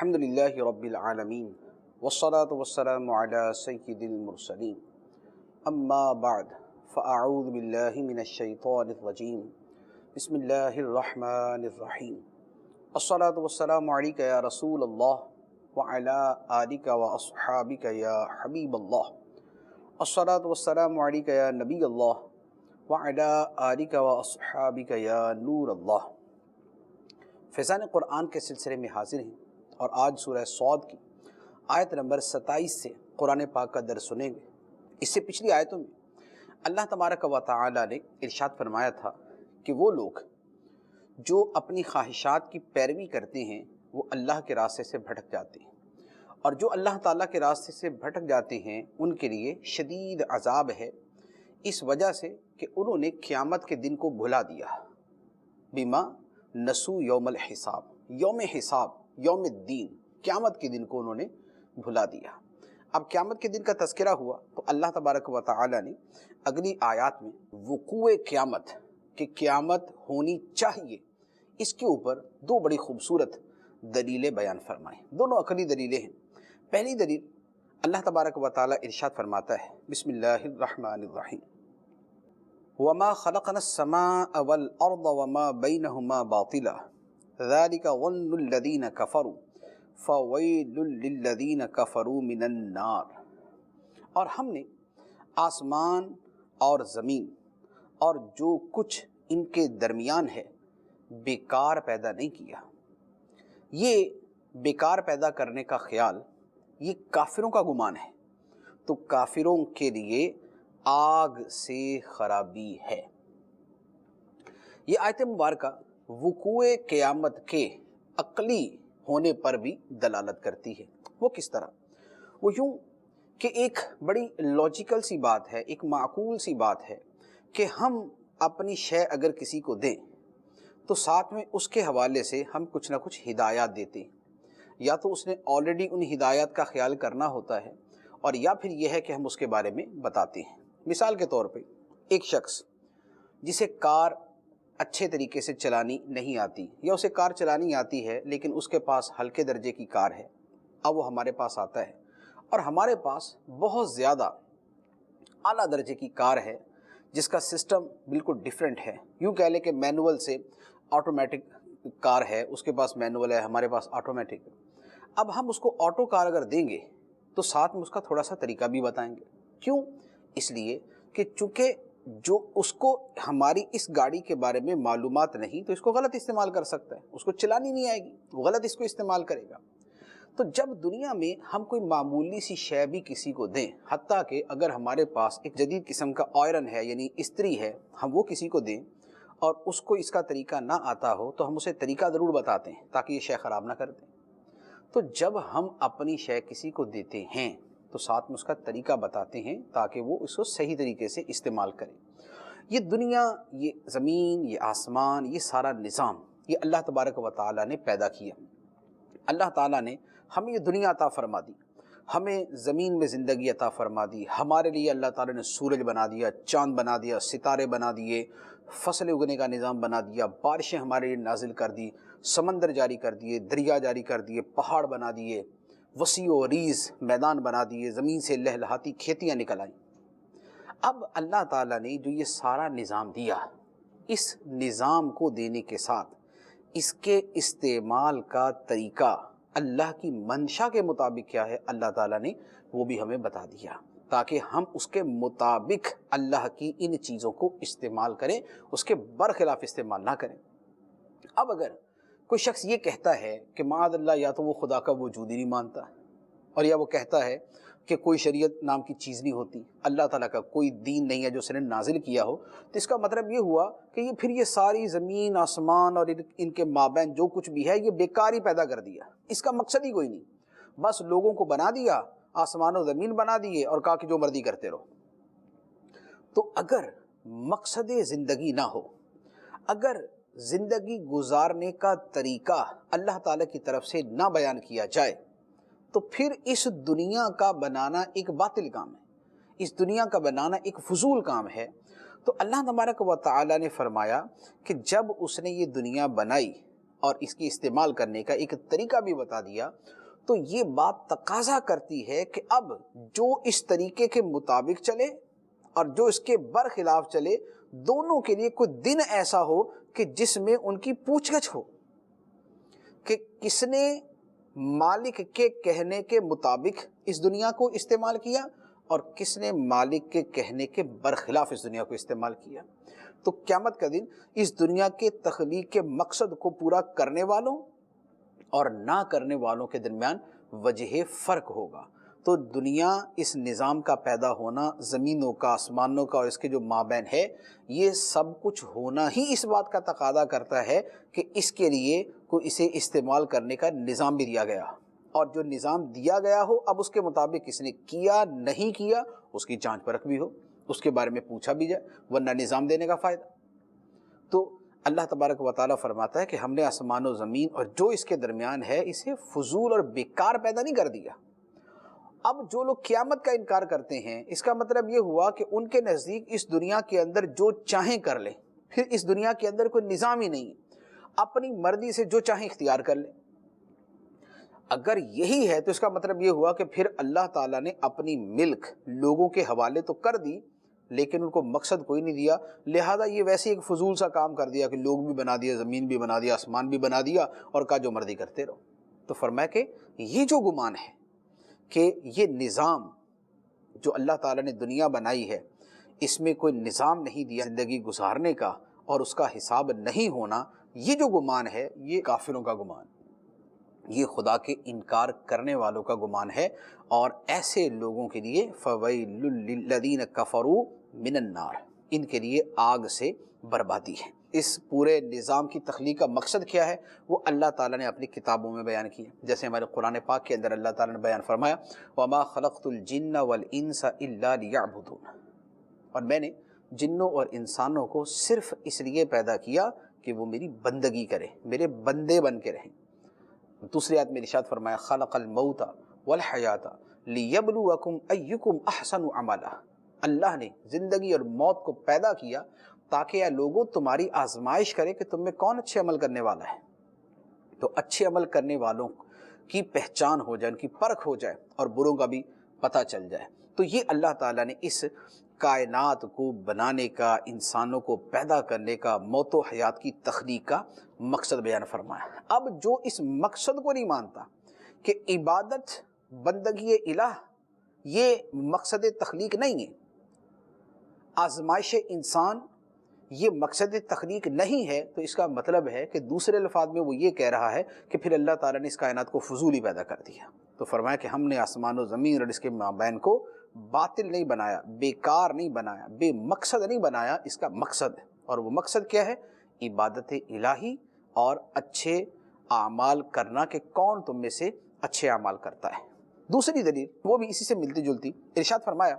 الحمدللہ رب العالمین والصلاة والسلام علی سید المرسلین اما بعد فاعوذ باللہ من الشیطان الرجیم بسم اللہ الرحمن الرحیم الصلاة والسلام علیک یا رسول اللہ وعلی آلک واصحابک یا حبیب اللہ الصلاة والسلام علیک یا نبی اللہ وعلی آلک واصحابک یا نور اللہ۔ فیضان قرآن کے سلسلے میں حاضر ہیں اور آج سورہ صاد کی آیت نمبر 27 سے قرآن پاک کا درس سنیں گے۔ اس سے پچھلی آیتوں میں اللہ تبارک و تعالی نے ارشاد فرمایا تھا کہ وہ لوگ جو اپنی خواہشات کی پیروی کرتے ہیں وہ اللہ کے راستے سے بھٹک جاتے ہیں، اور جو اللہ تعالیٰ کے راستے سے بھٹک جاتے ہیں ان کے لیے شدید عذاب ہے، اس وجہ سے کہ انہوں نے قیامت کے دن کو بھلا دیا۔ بما نسو یوم الحساب، یوم حساب، یوم الدین، قیامت کے دن کو انہوں نے بھلا دیا۔ اب قیامت کے دن کا تذکرہ ہوا تو اللہ تبارک و تعالی نے اگلی آیات میں وقوع قیامت، کہ قیامت ہونی چاہیے، اس کے اوپر دو بڑی خوبصورت دلیلیں بیان فرمائیں۔ دونوں عقلی دلیلیں ہیں۔ پہلی دلیل اللہ تبارک و تعالی ارشاد فرماتا ہے بسم اللہ الرحمن الرحیم وَمَا خَلَقْنَا السَّمَاءَ وَالْأَرْضَ وَمَا بَيْنَهُمَا بَاطِلًا ذَلِكَ ظَنُّ الَّذِينَ كَفَرُوا فَوَيْلٌ لِّلَّذِينَ كَفَرُوا مِنَ النَّارِ، اور ہم نے آسمان اور زمین اور جو کچھ ان کے درمیان ہے بیکار پیدا نہیں کیا۔ یہ بیکار پیدا کرنے کا خیال یہ کافروں کا گمان ہے، تو کافروں کے لیے آگ سے خرابی ہے۔ یہ آیت مبارکہ وقوع قیامت کے عقلی ہونے پر بھی دلالت کرتی ہے۔ وہ کس طرح؟ وہ یوں کہ ایک بڑی لاجیکل سی بات ہے، ایک معقول سی بات ہے کہ ہم اپنی شے اگر کسی کو دیں تو ساتھ میں اس کے حوالے سے ہم کچھ نہ کچھ ہدایات دیتے ہیں، یا تو اس نے آلریڈی ان ہدایات کا خیال کرنا ہوتا ہے، اور یا پھر یہ ہے کہ ہم اس کے بارے میں بتاتے ہیں۔ مثال کے طور پہ ایک شخص جسے کار اچھے طریقے سے چلانی نہیں آتی، یا اسے کار چلانی آتی ہے لیکن اس کے پاس ہلکے درجے کی کار ہے، اب وہ ہمارے پاس آتا ہے اور ہمارے پاس بہت زیادہ اعلیٰ درجے کی کار ہے جس کا سسٹم بالکل ڈیفرنٹ ہے، یوں کہہ لیں کہ مینول سے آٹومیٹک کار ہے، اس کے پاس مینول ہے، ہمارے پاس آٹومیٹک ہے۔ اب ہم اس کو آٹو کار اگر دیں گے تو ساتھ میں اس کا تھوڑا سا طریقہ بھی بتائیں گے۔ کیوں؟ اس لیے کہ چونکہ جو اس کو ہماری اس گاڑی کے بارے میں معلومات نہیں تو اس کو غلط استعمال کر سکتا ہے، اس کو چلانی نہیں آئے گی، وہ غلط اس کو استعمال کرے گا۔ تو جب دنیا میں ہم کوئی معمولی سی شے بھی کسی کو دیں، حتیٰ کہ اگر ہمارے پاس ایک جدید قسم کا آئرن ہے یعنی استری ہے، ہم وہ کسی کو دیں اور اس کو اس کا طریقہ نہ آتا ہو تو ہم اسے طریقہ ضرور بتاتے ہیں تاکہ یہ شے خراب نہ کر دیں۔ تو جب ہم اپنی شے کسی کو دیتے ہیں تو ساتھ میں اس کا طریقہ بتاتے ہیں تاکہ وہ اس کو صحیح طریقے سے استعمال کرے۔ یہ دنیا، یہ زمین، یہ آسمان، یہ سارا نظام یہ اللہ تبارک و تعالیٰ نے پیدا کیا۔ اللہ تعالیٰ نے ہمیں یہ دنیا عطا فرما دی، ہمیں زمین میں زندگی عطا فرما دی، ہمارے لیے اللہ تعالیٰ نے سورج بنا دیا، چاند بنا دیا، ستارے بنا دیے، فصل اگنے کا نظام بنا دیا، بارشیں ہمارے لیے نازل کر دی، سمندر جاری کر دیے، دریا جاری کر دیے، پہاڑ بنا دیے، وسیع و عریض میدان بنا دیے، زمین سے لہلہاتی کھیتیاں نکل آئیں۔ اب اللہ تعالیٰ نے جو یہ سارا نظام دیا، اس نظام کو دینے کے ساتھ اس کے استعمال کا طریقہ اللہ کی منشا کے مطابق کیا ہے اللہ تعالیٰ نے وہ بھی ہمیں بتا دیا، تاکہ ہم اس کے مطابق اللہ کی ان چیزوں کو استعمال کریں، اس کے برخلاف استعمال نہ کریں۔ اب اگر کوئی شخص یہ کہتا ہے کہ معاذ اللہ یا تو وہ خدا کا وجود ہی نہیں مانتا، اور یا وہ کہتا ہے کہ کوئی شریعت نام کی چیز نہیں ہوتی، اللہ تعالیٰ کا کوئی دین نہیں ہے جو اس نے نازل کیا ہو، تو اس کا مطلب یہ ہوا کہ یہ پھر یہ ساری زمین آسمان اور ان کے مابین جو کچھ بھی ہے یہ بیکار ہی پیدا کر دیا، اس کا مقصد ہی کوئی نہیں، بس لوگوں کو بنا دیا، آسمان و زمین بنا دیے اور کہا کہ جو مرضی کرتے رہو۔ تو اگر مقصد زندگی نہ ہو، اگر زندگی گزارنے کا طریقہ اللہ تعالیٰ کی طرف سے نہ بیان کیا جائے تو پھر اس دنیا کا بنانا ایک باطل کام ہے، اس دنیا کا بنانا ایک فضول کام ہے۔ تو اللہ تبارک و تعالیٰ نے فرمایا کہ جب اس نے یہ دنیا بنائی اور اس کی استعمال کرنے کا ایک طریقہ بھی بتا دیا، تو یہ بات تقاضا کرتی ہے کہ اب جو اس طریقے کے مطابق چلے اور جو اس کے برخلاف چلے، دونوں کے لیے کوئی دن ایسا ہو کہ جس میں ان کی پوچھ گچھ ہو کہ کس نے مالک کے کہنے کے مطابق اس دنیا کو استعمال کیا اور کس نے مالک کے کہنے کے برخلاف اس دنیا کو استعمال کیا۔ تو قیامت کا دن اس دنیا کے تخلیق کے مقصد کو پورا کرنے والوں اور نہ کرنے والوں کے درمیان وجہ فرق ہوگا۔ تو دنیا، اس نظام کا پیدا ہونا، زمینوں کا، آسمانوں کا اور اس کے جو مابین ہے، یہ سب کچھ ہونا ہی اس بات کا تقاضا کرتا ہے کہ اس کے لیے کوئی اسے استعمال کرنے کا نظام بھی دیا گیا، اور جو نظام دیا گیا ہو اب اس کے مطابق کس نے کیا نہیں کیا اس کی جانچ پرکھ بھی ہو، اس کے بارے میں پوچھا بھی جائے، ورنہ نظام دینے کا فائدہ۔ تو اللہ تبارک و تعالیٰ فرماتا ہے کہ ہم نے آسمان و زمین اور جو اس کے درمیان ہے اسے فضول اور بیکار پیدا نہیں کر دیا۔ اب جو لوگ قیامت کا انکار کرتے ہیں، اس کا مطلب یہ ہوا کہ ان کے نزدیک اس دنیا کے اندر جو چاہیں کر لیں، پھر اس دنیا کے اندر کوئی نظام ہی نہیں، اپنی مرضی سے جو چاہیں اختیار کر لیں۔ اگر یہی ہے تو اس کا مطلب یہ ہوا کہ پھر اللہ تعالیٰ نے اپنی ملک لوگوں کے حوالے تو کر دی لیکن ان کو مقصد کوئی نہیں دیا، لہذا یہ ویسے ایک فضول سا کام کر دیا کہ لوگ بھی بنا دیا، زمین بھی بنا دیا، آسمان بھی بنا دیا اور کہا جو مرضی کرتے رہو۔ تو فرمایا کہ یہ جو گمان ہے کہ یہ نظام جو اللہ تعالیٰ نے دنیا بنائی ہے اس میں کوئی نظام نہیں دیا زندگی گزارنے کا اور اس کا حساب نہیں ہونا، یہ جو گمان ہے یہ کافروں کا گمان، یہ خدا کے انکار کرنے والوں کا گمان ہے، اور ایسے لوگوں کے لیے فویل للذین کفروا من النار، ان کے لیے آگ سے بربادی ہے۔ اس پورے نظام کی تخلیق کا مقصد کیا ہے وہ اللہ تعالیٰ نے اپنی کتابوں میں بیان کیا، جیسے ہمارے قرآن پاک کے اندر اللہ تعالیٰ نے بیان فرمایا وَمَا خَلَقْتُ الْجِنَّ وَالْإِنسَ إِلَّا لِيَعْبُدُونَ، اور میں نے جنوں اور انسانوں کو صرف اس لیے پیدا کیا کہ وہ میری بندگی کریں، میرے بندے بن کے رہیں۔ دوسری آیت میں ارشاد فرمایا خلق الموت والحیات لیبلوکم ایکم احسن عملا، اللہ نے زندگی اور موت کو پیدا کیا تاکہ اے لوگوں تمہاری آزمائش کرے کہ تم میں کون اچھے عمل کرنے والا ہے۔ تو اچھے عمل کرنے والوں کی پہچان ہو جائے، ان کی پرکھ ہو جائے اور بروں کا بھی پتہ چل جائے۔ تو یہ اللہ تعالیٰ نے اس کائنات کو بنانے کا، انسانوں کو پیدا کرنے کا، موت و حیات کی تخلیق کا مقصد بیان فرمایا۔ اب جو اس مقصد کو نہیں مانتا کہ عبادت بندگی الہ یہ مقصد تخلیق نہیں ہے، آزمائش انسان یہ مقصد تخلیق نہیں ہے، تو اس کا مطلب ہے کہ دوسرے الفاظ میں وہ یہ کہہ رہا ہے کہ پھر اللہ تعالیٰ نے اس کائنات کو فضول ہی پیدا کر دیا۔ تو فرمایا کہ ہم نے آسمان و زمین اور اس کے مابین کو باطل نہیں بنایا، بیکار نہیں بنایا، بے مقصد نہیں بنایا، اس کا مقصد ہے، اور وہ مقصد کیا ہے؟ عبادت الہی اور اچھے اعمال کرنا، کہ کون تم میں سے اچھے اعمال کرتا ہے۔ دوسری دلیل وہ بھی اسی سے ملتی جلتی، ارشاد فرمایا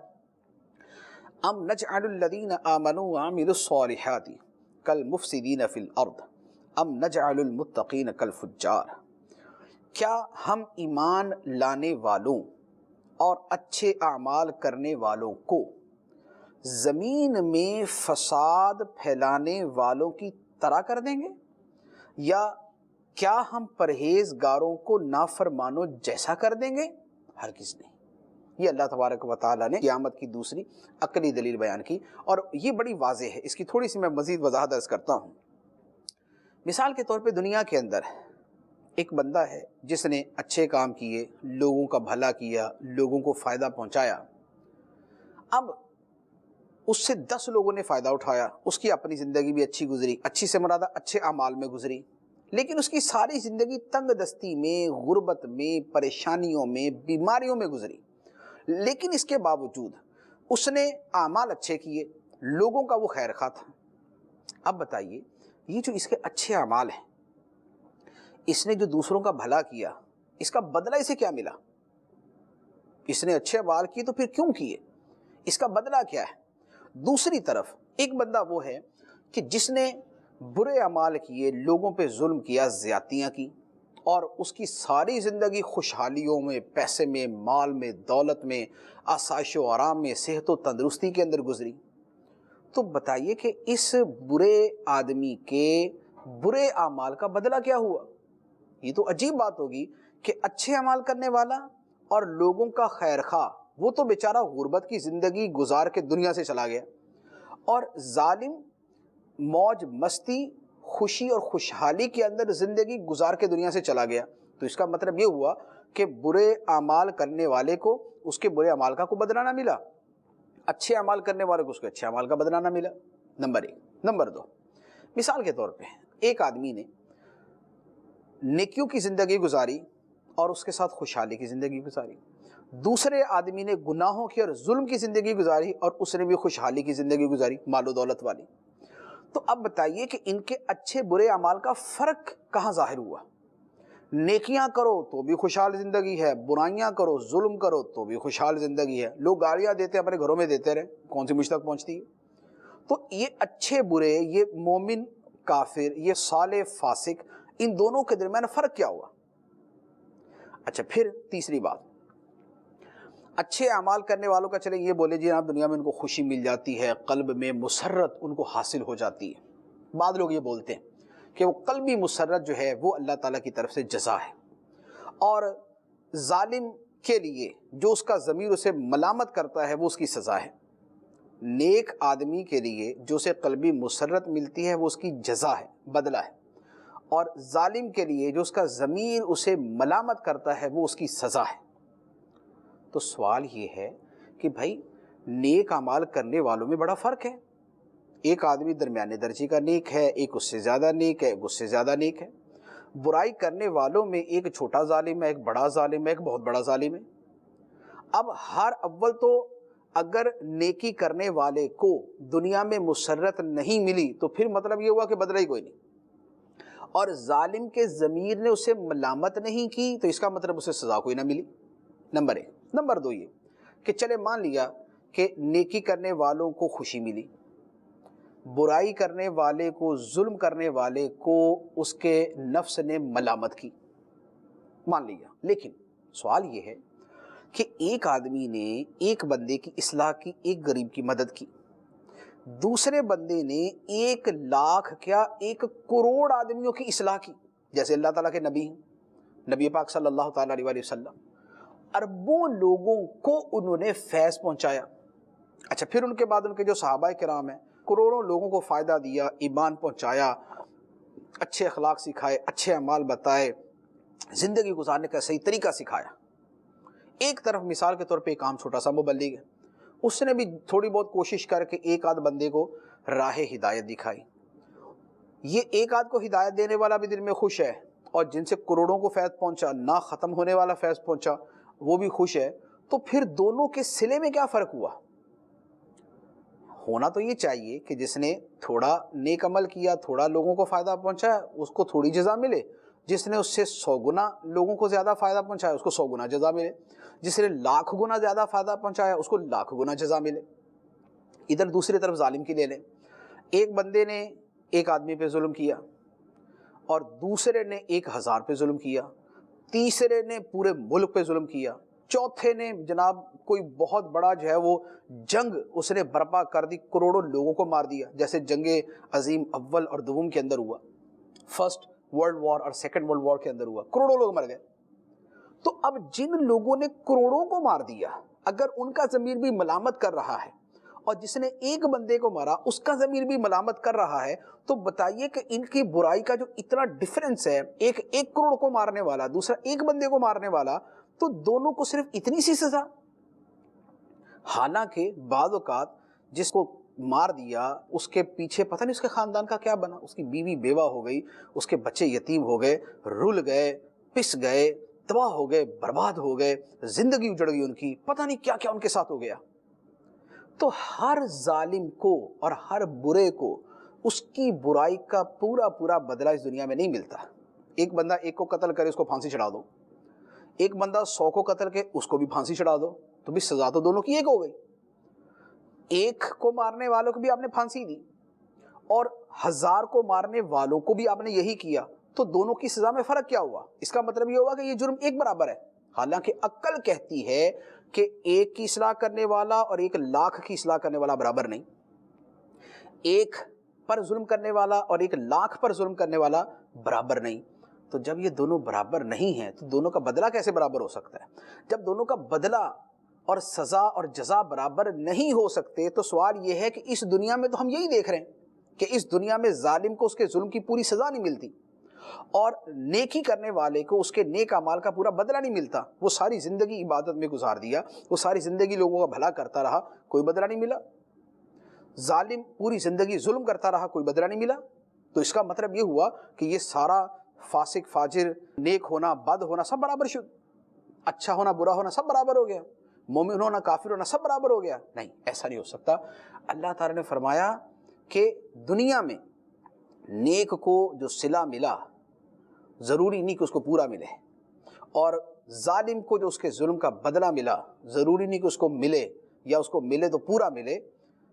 ام نجعل الذین آمنوا وعملوا الصالحات کالمفسدین فی الارض ام نجعل المتقین کالفجار، کیا ہم ایمان لانے والوں اور اچھے اعمال کرنے والوں کو زمین میں فساد پھیلانے والوں کی طرح کر دیں گے، یا کیا ہم پرہیزگاروں کو نافرمانوں جیسا کر دیں گے؟ ہرگز نہیں۔ یہ اللہ تبارک و تعالیٰ نے قیامت کی دوسری عقلی دلیل بیان کی، اور یہ بڑی واضح ہے، اس کی تھوڑی سی میں مزید وضاحت عرض کرتا ہوں۔ مثال کے طور پہ دنیا کے اندر ایک بندہ ہے جس نے اچھے کام کیے، لوگوں کا بھلا کیا، لوگوں کو فائدہ پہنچایا، اب اس سے 10 لوگوں نے فائدہ اٹھایا، اس کی اپنی زندگی بھی اچھی گزری، اچھی سے مراد اچھے اعمال میں گزری، لیکن اس کی ساری زندگی تنگ دستی میں، غربت میں، پریشانیوں میں، بیماریوں میں گزری، لیکن اس کے باوجود اس نے اعمال اچھے کیے، لوگوں کا وہ خیر خواہ تھا۔ اب بتائیے یہ جو اس کے اچھے اعمال ہیں، اس نے جو دوسروں کا بھلا کیا، اس کا بدلہ اسے کیا ملا؟ اس نے اچھے اعمال کیے تو پھر کیوں کیے؟ اس کا بدلہ کیا ہے؟ دوسری طرف ایک بندہ وہ ہے کہ جس نے برے اعمال کیے، لوگوں پہ ظلم کیا، زیادتیاں کی، اور اس کی ساری زندگی خوشحالیوں میں، پیسے میں، مال میں، دولت میں، آسائش و آرام میں، صحت و تندرستی کے اندر گزری۔ تو بتائیے کہ اس برے آدمی کے برے اعمال کا بدلہ کیا ہوا؟ یہ تو عجیب بات ہوگی کہ اچھے اعمال کرنے والا اور لوگوں کا خیر خواہ وہ تو بیچارہ غربت کی زندگی گزار کے دنیا سے چلا گیا، اور ظالم موج مستی خوشی اور خوشحالی کے اندر زندگی گزار کے دنیا سے چلا گیا۔ تو اس کا مطلب یہ ہوا کہ برے اعمال کرنے والے کو اس کے برے اعمال کا کوئی بدلہ نہ ملا، اچھے اعمال کرنے والے کو اس کے اچھے اعمال کا بدلہ نہ ملا، نمبر ایک۔ نمبر دو، مثال کے طور پہ ایک آدمی نے نیکیوں کی زندگی گزاری اور اس کے ساتھ خوشحالی کی زندگی گزاری، دوسرے آدمی نے گناہوں کی اور ظلم کی زندگی گزاری اور اس نے بھی خوشحالی کی زندگی گزاری، مال و دولت والی۔ تو اب بتائیے کہ ان کے اچھے برے اعمال کا فرق کہاں ظاہر ہوا؟ نیکیاں کرو تو بھی خوشحال زندگی ہے، برائیاں کرو ظلم کرو تو بھی خوشحال زندگی ہے، لوگ گالیاں دیتے اپنے گھروں میں دیتے رہے، کون سی مجھ تک پہنچتی ہے؟ تو یہ اچھے برے، یہ مومن کافر، یہ صالح فاسق، ان دونوں کے درمیان فرق کیا ہوا؟ اچھا، پھر تیسری بات، اچھے اعمال کرنے والوں کا چلے یہ بولے جی آپ دنیا میں ان کو خوشی مل جاتی ہے، قلب میں مسرت ان کو حاصل ہو جاتی ہے۔ بعض لوگ یہ بولتے ہیں کہ وہ قلبی مسرت جو ہے وہ اللہ تعالیٰ کی طرف سے جزا ہے، اور ظالم کے لیے جو اس کا ضمیر اسے ملامت کرتا ہے وہ اس کی سزا ہے، نیک آدمی کے لیے جو اسے قلبی مسرت ملتی ہے وہ اس کی جزا ہے، بدلہ ہے، اور ظالم کے لیے جو اس کا ضمیر اسے ملامت کرتا ہے وہ اس کی سزا ہے۔ تو سوال یہ ہے کہ بھائی نیک اعمال کرنے والوں میں بڑا فرق ہے، ایک آدمی درمیانے درجے کا نیک ہے، ایک اس سے زیادہ نیک ہے، ایک اس سے زیادہ نیک ہے، برائی کرنے والوں میں ایک چھوٹا ظالم ہے، ایک بڑا ظالم ہے، ایک بہت بڑا ظالم ہے۔ اب ہر اول تو اگر نیکی کرنے والے کو دنیا میں مسرت نہیں ملی تو پھر مطلب یہ ہوا کہ بدلہ ہی کوئی نہیں، اور ظالم کے ضمیر نے اسے ملامت نہیں کی تو اس کا مطلب اسے سزا کوئی نہ ملی، نمبر ایک۔ نمبر دو یہ کہ چلے مان لیا کہ نیکی کرنے والوں کو خوشی ملی، برائی کرنے والے کو، ظلم کرنے والے کو اس کے نفس نے ملامت کی، مان لیا، لیکن سوال یہ ہے کہ ایک آدمی نے ایک بندے کی اصلاح کی، ایک غریب کی مدد کی، دوسرے بندے نے 1,00,000 کیا 1 کروڑ آدمیوں کی اصلاح کی، جیسے اللہ تعالیٰ کے نبی ہیں، نبی پاک صلی اللہ تعالیٰ علیہ وسلم، اربوں لوگوں کو انہوں نے فیض پہنچایا۔ اچھا، پھر ان کے بعد ان کے جو صحابہ کرام ہیں کروڑوں لوگوں کو فائدہ دیا، ایمان پہنچایا، اچھے اخلاق سکھائے، اچھے اعمال بتائے، زندگی گزارنے کا صحیح طریقہ سکھایا۔ ایک طرف مثال کے طور پہ ایک عام چھوٹا سا مبلغ ہے، اس نے بھی تھوڑی بہت کوشش کر کے ایک آدھ بندے کو راہ ہدایت دکھائی، یہ ایک آدھ کو ہدایت دینے والا بھی دل میں خوش ہے، اور جن سے کروڑوں کو فیض پہنچا، نہ ختم ہونے والا فیض پہنچا، وہ بھی خوش ہے۔ تو پھر دونوں کے صلے میں کیا فرق ہوا؟ ہونا تو یہ چاہیے کہ جس نے تھوڑا نیک عمل کیا، تھوڑا لوگوں کو فائدہ پہنچایا، اس کو تھوڑی جزا ملے، جس نے اس سے 100 گنا لوگوں کو زیادہ فائدہ پہنچایا اس کو 100 گنا جزا ملے، جس نے 1,00,000 گنا زیادہ فائدہ پہنچایا اس کو 1,00,000 گنا جزا ملے۔ ادھر دوسری طرف ظالم کی لے لیں، ایک بندے نے ایک آدمی پہ ظلم کیا، اور دوسرے نے 1,000 پہ ظلم کیا، تیسرے نے پورے ملک پہ ظلم کیا، چوتھے نے جناب کوئی بہت بڑا جو ہے وہ جنگ اس نے برپا کر دی، کروڑوں لوگوں کو مار دیا، جیسے جنگ عظیم اول اور دوم کے اندر ہوا، فرسٹ ورلڈ وار اور سیکنڈ ورلڈ وار کے اندر ہوا، کروڑوں لوگ مر گئے۔ تو اب جن لوگوں نے کروڑوں کو مار دیا، اگر ان کا ضمیر بھی ملامت کر رہا ہے، اور جس نے ایک بندے کو مارا اس کا ضمیر بھی ملامت کر رہا ہے، تو بتائیے کہ ان کی برائی کا جو اتنا ڈفرنس ہے، ایک کروڑ کو مارنے والا، دوسرا ایک بندے کو مارنے والا، تو دونوں کو صرف اتنی سی سزا۔ حالانکہ بعض اوقات جس کو مار دیا اس کے پیچھے پتہ نہیں اس کے خاندان کا کیا بنا، اس کی بیوی بیوہ ہو گئی، اس کے بچے یتیم ہو گئے، رل گئے، پس گئے، تباہ ہو گئے، برباد ہو گئے، زندگی اجڑ گئی ان کی، پتہ نہیں کیا کیا ان کے ساتھ ہو گیا۔ تو ہر ظالم کو اور ہر برے کو اس کی برائی کا پورا پورا بدلہ اس دنیا میں نہیں ملتا۔ ایک بندہ ایک کو قتل کرے اس کو پھانسی چڑھا دو، ایک بندہ 100 کو قتل کے اس کو بھی پھانسی چڑھا دو، تو بھی سزا تو دونوں کی ایک ہو گئی۔ ایک کو مارنے والوں کو بھی آپ نے پھانسی دی، اور 1000 کو مارنے والوں کو بھی آپ نے یہی کیا، تو دونوں کی سزا میں فرق کیا ہوا؟ اس کا مطلب یہ ہوا کہ یہ جرم ایک برابر ہے۔ حالانکہ عقل کہتی ہے کہ ایک کی اصلاح کرنے والا اور 1,00,000 کی اصلاح کرنے والا برابر نہیں، ایک پر ظلم کرنے والا اور 1,00,000 پر ظلم کرنے والا برابر نہیں۔ تو جب یہ دونوں برابر نہیں ہیں تو دونوں کا بدلہ کیسے برابر ہو سکتا ہے؟ جب دونوں کا بدلہ اور سزا اور جزا برابر نہیں ہو سکتے تو سوال یہ ہے کہ اس دنیا میں تو ہم یہی دیکھ رہے ہیں کہ اس دنیا میں ظالم کو اس کے ظلم کی پوری سزا نہیں ملتی، اور نیکی کرنے والے کو اس کے نیک اعمال کا پورا بدلہ نہیں ملتا۔ وہ ساری زندگی عبادت میں گزار دیا، وہ ساری زندگی لوگوں کا بھلا کرتا رہا، کوئی بدلہ نہیں ملا۔ ظالم پوری زندگی ظلم کرتا رہا، کوئی بدلہ نہیں ملا۔ تو اس کا مطلب یہ ہوا کہ یہ سارا فاسق فاجر، نیک ہونا بد ہونا سب برابر شد، اچھا ہونا برا ہونا سب برابر ہو گیا، مومن ہونا کافر ہونا سب برابر ہو گیا؟ نہیں، ایسا نہیں ہو سکتا۔ اللہ تعالیٰ نے فرمایا کہ دنیا میں نیک کو جو صلہ ملا ضروری نہیں کہ اس کو پورا ملے، اور ظالم کو جو اس کے ظلم کا بدلہ ملا ضروری نہیں کہ اس کو ملے، یا اس کو ملے تو پورا ملے۔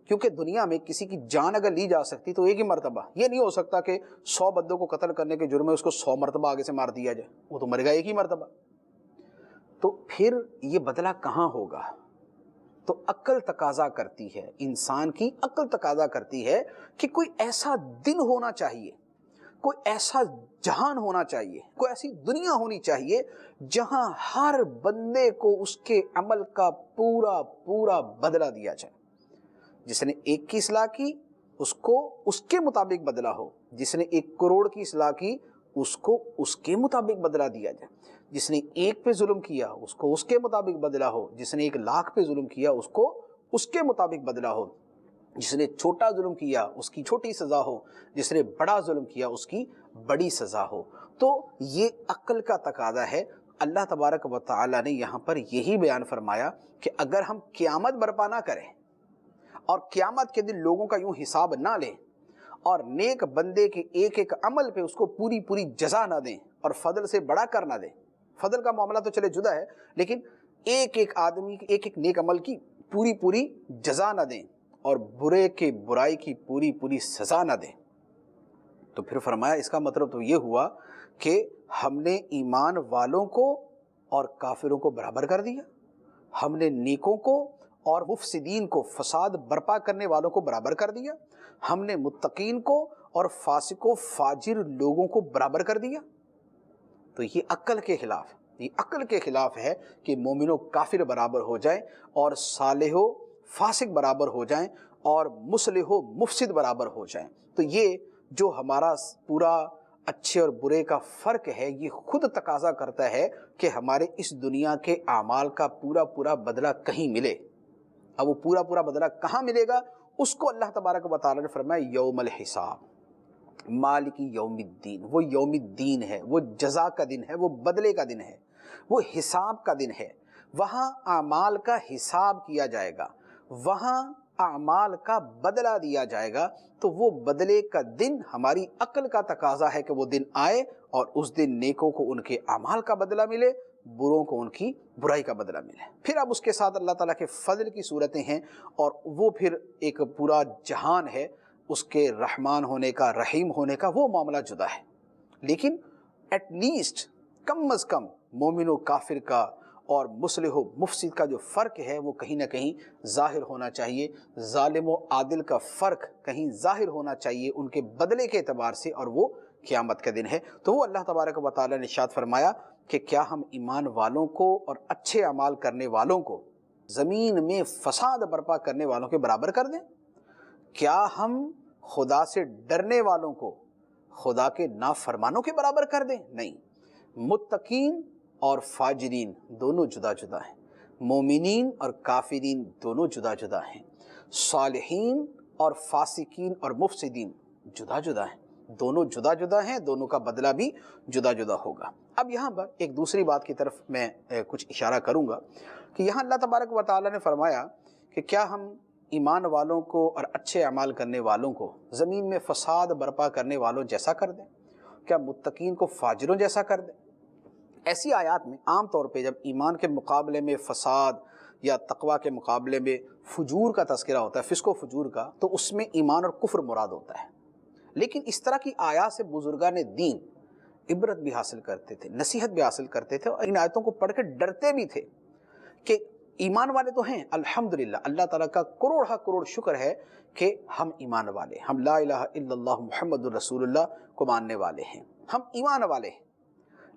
کیونکہ دنیا میں کسی کی جان اگر لی جا سکتی تو ایک ہی مرتبہ، یہ نہیں ہو سکتا کہ 100 بندوں کو قتل کرنے کے جرم میں اس کو 100 مرتبہ آگے سے مار دیا جائے، وہ تو مر گا ایک ہی مرتبہ۔ تو پھر یہ بدلہ کہاں ہوگا؟ تو عقل تقاضا کرتی ہے، انسان کی عقل تقاضا کرتی ہے کہ کوئی ایسا دن ہونا چاہیے، کوئی ایسا جہان ہونا چاہیے، کوئی ایسی دنیا ہونی چاہیے جہاں ہر بندے کو اس کے عمل کا پورا پورا بدلہ دیا جائے۔ جس نے 1 کی اصلاح کی اس کو اس کے مطابق بدلہ ہو، جس نے 1 کروڑ کی اصلاح کی اس کو اس کے مطابق بدلہ دیا جائے، جس نے 1 پہ ظلم کیا اس کو اس کے مطابق بدلہ ہو، جس نے 1,00,000 پہ ظلم کیا اس کو اس کے مطابق بدلہ ہو، جس نے چھوٹا ظلم کیا اس کی چھوٹی سزا ہو، جس نے بڑا ظلم کیا اس کی بڑی سزا ہو۔ تو یہ عقل کا تقاضا ہے۔ اللہ تبارک و تعالی نے یہاں پر یہی بیان فرمایا کہ اگر ہم قیامت برپا نہ کریں اور قیامت کے دن لوگوں کا یوں حساب نہ لیں اور نیک بندے کے ایک ایک عمل پہ اس کو پوری پوری جزا نہ دیں اور فضل سے بڑا کر نہ دیں، فضل کا معاملہ تو چلے جدا ہے، لیکن ایک ایک آدمی کی ایک ایک نیک عمل کی پوری پوری جزا نہ دیں اور برے کے برائی کی پوری پوری سزا نہ دیں، تو پھر فرمایا اس کا مطلب تو یہ ہوا کہ ہم نے ایمان والوں کو اور کافروں کو برابر کر دیا، ہم نے نیکوں کو اور مفسدین کو، فساد برپا کرنے والوں کو برابر کر دیا، ہم نے متقین کو اور فاسق و فاجر لوگوں کو برابر کر دیا۔ تو یہ عقل کے خلاف، یہ عقل کے خلاف ہے کہ مومن و کافر برابر ہو جائیں اور صالح و فاسق برابر ہو جائیں اور مصلح و مفسد برابر ہو جائیں۔ تو یہ جو ہمارا پورا اچھے اور برے کا فرق ہے یہ خود تقاضا کرتا ہے کہ ہمارے اس دنیا کے اعمال کا پورا پورا بدلہ کہیں ملے۔ اب وہ پورا پورا بدلہ کہاں ملے گا؟ اس کو اللہ تبارک و تعالی نے فرمایا یوم الحساب، مالک یوم الدین۔ وہ یوم الدین ہے، وہ جزا کا دن ہے، وہ بدلے کا دن ہے، وہ حساب کا دن ہے۔ وہاں اعمال کا حساب کیا جائے گا، وہاں اعمال کا بدلہ دیا جائے گا۔ تو وہ بدلے کا دن ہماری عقل کا تقاضا ہے کہ وہ دن آئے اور اس دن نیکوں کو ان کے اعمال کا بدلہ ملے، بروں کو ان کی برائی کا بدلہ ملے۔ پھر اب اس کے ساتھ اللہ تعالیٰ کے فضل کی صورتیں ہیں اور وہ پھر ایک پورا جہان ہے، اس کے رحمان ہونے کا، رحیم ہونے کا، وہ معاملہ جدا ہے۔ لیکن ایٹ لیسٹ کم از کم مومن و کافر کا اور مصلح و مفسد کا جو فرق ہے وہ کہیں نہ کہیں ظاہر ہونا چاہیے، ظالم و عادل کا فرق کہیں ظاہر ہونا چاہیے ان کے بدلے کے اعتبار سے، اور وہ قیامت کا دن ہے۔ تو وہ اللہ تبارک و تعالیٰ نے ارشاد فرمایا کہ کیا ہم ایمان والوں کو اور اچھے اعمال کرنے والوں کو زمین میں فساد برپا کرنے والوں کے برابر کر دیں؟ کیا ہم خدا سے ڈرنے والوں کو خدا کے نافرمانوں کے برابر کر دیں؟ نہیں۔ متقین اور فاجرین دونوں جدا جدا ہیں، مومنین اور کافرین دونوں جدا جدا ہیں، صالحین اور فاسقین اور مفسدین جدا جدا ہیں، دونوں جدا جدا ہیں، دونوں کا بدلہ بھی جدا جدا ہوگا۔ اب یہاں پر ایک دوسری بات کی طرف میں کچھ اشارہ کروں گا کہ یہاں اللہ تبارک و تعالیٰ نے فرمایا کہ کیا ہم ایمان والوں کو اور اچھے اعمال کرنے والوں کو زمین میں فساد برپا کرنے والوں جیسا کر دیں؟ کیا متقین کو فاجروں جیسا کر دیں؟ ایسی آیات میں عام طور پہ جب ایمان کے مقابلے میں فساد یا تقوی کے مقابلے میں فجور کا تذکرہ ہوتا ہے، فسق و فجور کا، تو اس میں ایمان اور کفر مراد ہوتا ہے۔ لیکن اس طرح کی آیات سے بزرگان دین عبرت بھی حاصل کرتے تھے، نصیحت بھی حاصل کرتے تھے، اور ان آیتوں کو پڑھ کے ڈرتے بھی تھے کہ ایمان والے تو ہیں الحمدللہ، اللہ تعالیٰ کا کروڑ شکر ہے کہ ہم ایمان والے، ہم لا الہ الا اللہ محمد الرسول اللہ کو ماننے والے ہیں، ہم ایمان والے ہیں۔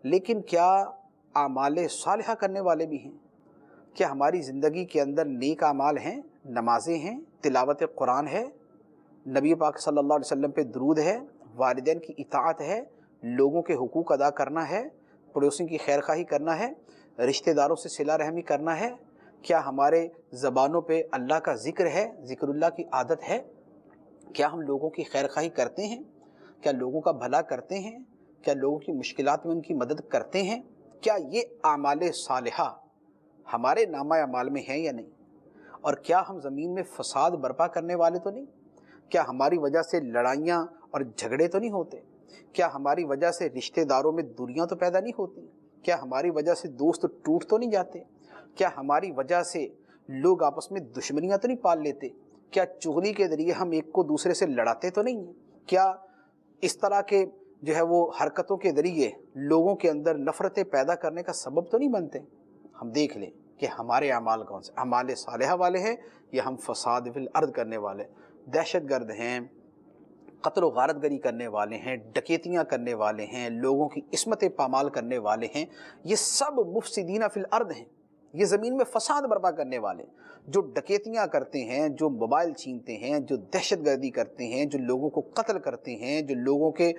لیکن کیا اعمال صالحہ کرنے والے بھی ہیں؟ کیا ہماری زندگی کے اندر نیک اعمال ہیں، نمازیں ہیں، تلاوت قرآن ہے، نبی پاک صلی اللہ علیہ وسلم پہ درود ہے، والدین کی اطاعت ہے، لوگوں کے حقوق ادا کرنا ہے، پڑوسیوں کی خیر خواہی کرنا ہے، رشتہ داروں سے صلہ رحمی کرنا ہے؟ کیا ہمارے زبانوں پہ اللہ کا ذکر ہے، ذکر اللہ کی عادت ہے؟ کیا ہم لوگوں کی خیر خواہی کرتے ہیں؟ کیا لوگوں کا بھلا کرتے ہیں؟ کیا لوگوں کی مشکلات میں ان کی مدد کرتے ہیں؟ کیا یہ اعمال صالحہ ہمارے نامہ اعمال میں ہیں یا نہیں؟ اور کیا ہم زمین میں فساد برپا کرنے والے تو نہیں؟ کیا ہماری وجہ سے لڑائیاں اور جھگڑے تو نہیں ہوتے؟ کیا ہماری وجہ سے رشتہ داروں میں دوریاں تو پیدا نہیں ہوتی؟ کیا ہماری وجہ سے دوست ٹوٹ تو نہیں جاتے؟ کیا ہماری وجہ سے لوگ آپس میں دشمنیاں تو نہیں پال لیتے؟ کیا چغلی کے ذریعے ہم ایک کو دوسرے سے لڑاتے تو نہیں ہیں؟ کیا اس طرح کے جو ہے وہ حرکتوں کے ذریعے لوگوں کے اندر نفرتیں پیدا کرنے کا سبب تو نہیں بنتے؟ ہم دیکھ لیں کہ ہمارے اعمال کون سے، اعمال صالحہ والے ہیں یا ہم فساد فی الارض کرنے والے، دہشت گرد ہیں، قتل و غارت گری کرنے والے ہیں، ڈکیتیاں کرنے والے ہیں، لوگوں کی عصمت پامال کرنے والے ہیں۔ یہ سب مفسدین فی الارض ہیں، یہ زمین میں فساد برپا کرنے والے، جو ڈکیتیاں کرتے ہیں، جو موبائل چھینتے ہیں، جو دہشت گردی کرتے ہیں، جو لوگوں کو قتل کرتے ہیں، جو لوگوں کے